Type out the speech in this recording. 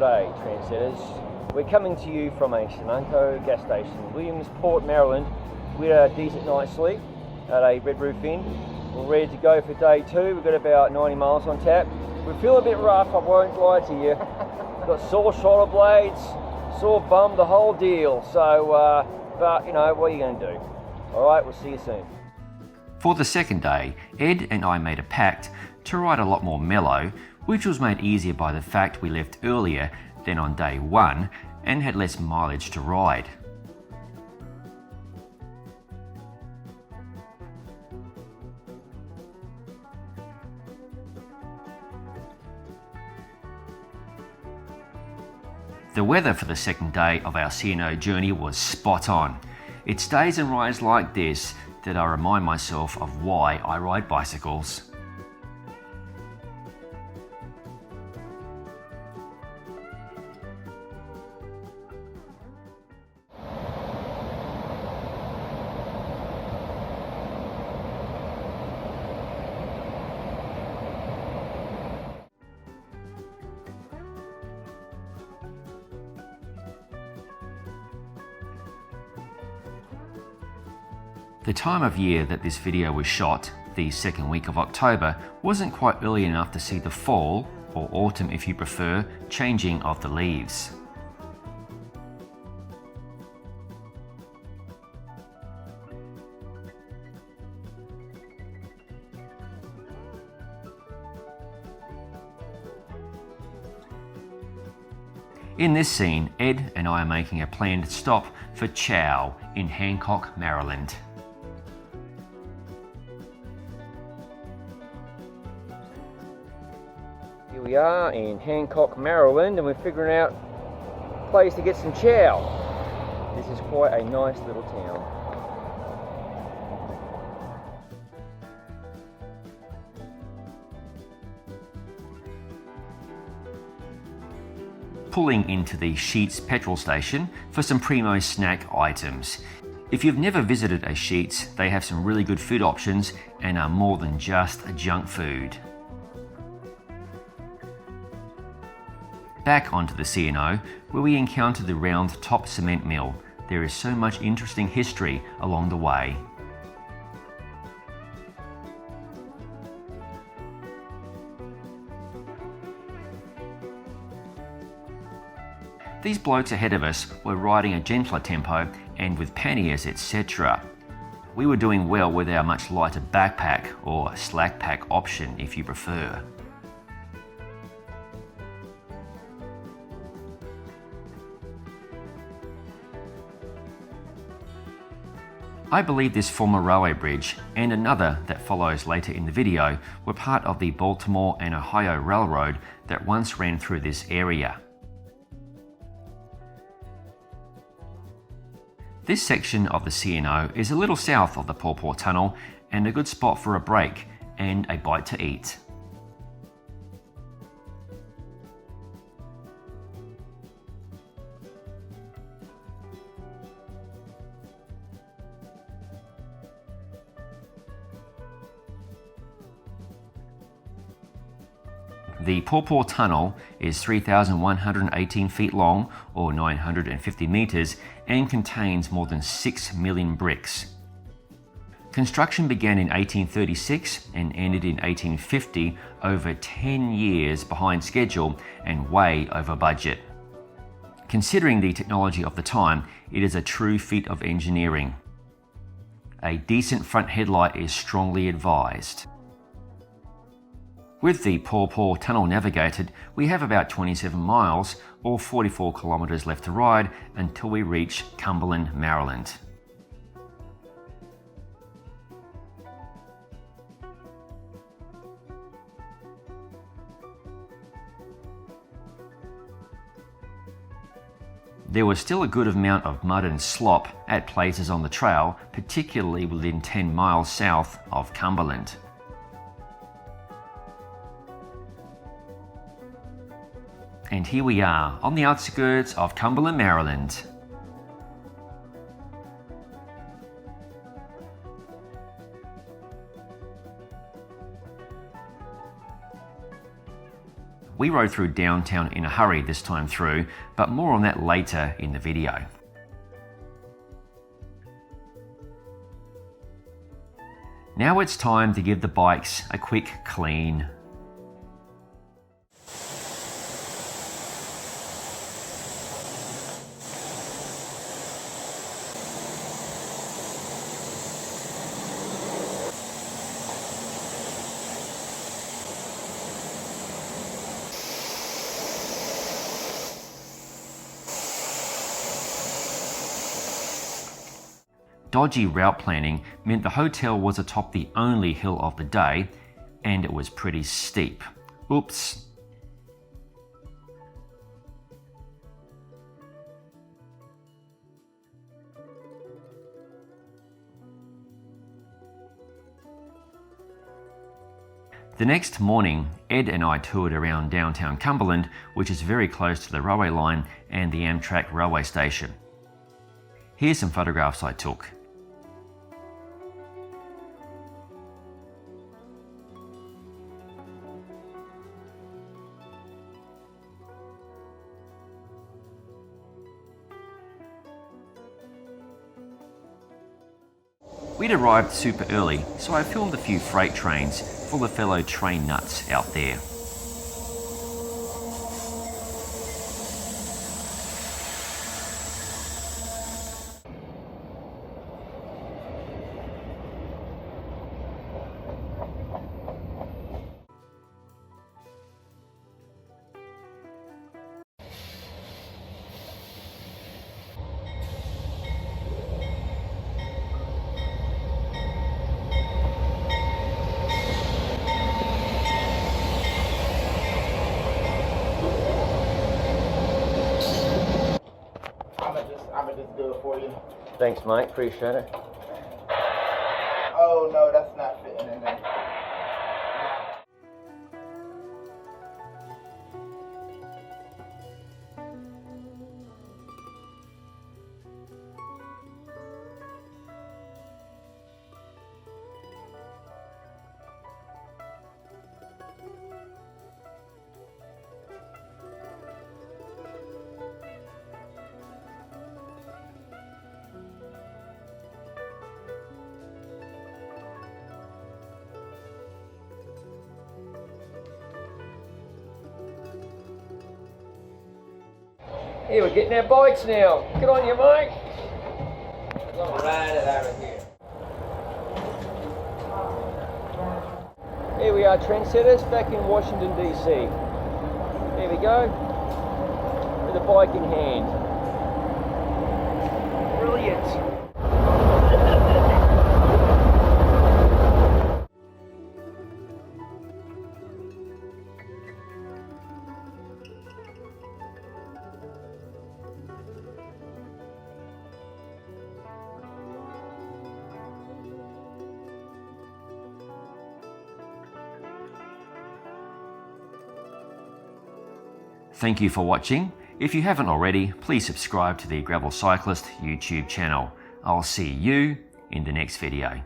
G'day, trendsetters. We're coming to you from a C&O gas station, Williamsport, Maryland, with a decent night's sleep at a Red Roof Inn. We're ready to go for day 2. We've got about 90 miles on tap. We feel a bit rough, I won't lie to you. We've got sore shoulder blades, sore bum, the whole deal. So, but you know, what are you going to do? All right, we'll see you soon. For the second day, Ed and I made a pact to ride a lot more mellow, which was made easier by the fact we left earlier than on day 1 and had less mileage to ride. The weather for the second day of our C&O journey was spot on. It's days and rides like this that I remind myself of why I ride bicycles. The time of year that this video was shot, the second week of October, wasn't quite early enough to see the fall, or autumn if you prefer, changing of the leaves. In this scene, Ed and I are making a planned stop for chow in Hancock, Maryland. Here we are in Hancock, Maryland, and we're figuring out a place to get some chow. This is quite a nice little town. Pulling into the Sheets petrol station for some primo snack items. If you've never visited a Sheets, they have some really good food options and are more than just junk food. Back onto the C&O, where we encounter the round top cement mill. There is so much interesting history along the way. These blokes ahead of us were riding a gentler tempo and with panniers, etc. We were doing well with our much lighter backpack, or slack pack option if you prefer. I believe this former railway bridge and another that follows later in the video were part of the Baltimore and Ohio Railroad that once ran through this area. This section of the C&O is a little south of the Paw Paw Tunnel and a good spot for a break and a bite to eat. The Paw Paw Tunnel is 3,118 feet long, or 950 meters, and contains more than 6 million bricks. Construction began in 1836 and ended in 1850, over 10 years behind schedule and way over budget. Considering the technology of the time, it is a true feat of engineering. A decent front headlight is strongly advised. With the Paw Paw Tunnel navigated, we have about 27 miles or 44 kilometres left to ride until we reach Cumberland, Maryland. There was still a good amount of mud and slop at places on the trail, particularly within 10 miles south of Cumberland. And here we are on the outskirts of Cumberland, Maryland. We rode through downtown in a hurry this time through, but more on that later in the video. Now it's time to give the bikes a quick clean. Dodgy route planning meant the hotel was atop the only hill of the day, and it was pretty steep. Oops. The next morning, Ed and I toured around downtown Cumberland, which is very close to the railway line and the Amtrak railway station. Here's some photographs I took. We'd arrived super early, so I filmed a few freight trains for the fellow train nuts out there. Just do it for you. Thanks, mate. Appreciate it. Oh no, that's not fitting in there. Here, we're getting our bikes now. Good on you, mate. I'm gonna ride it out of here. Here we are, trendsetters, back in Washington, DC. There we go, with a bike in hand. Brilliant. Thank you for watching. If you haven't already, please subscribe to the Gravel Cyclist YouTube channel. I'll see you in the next video.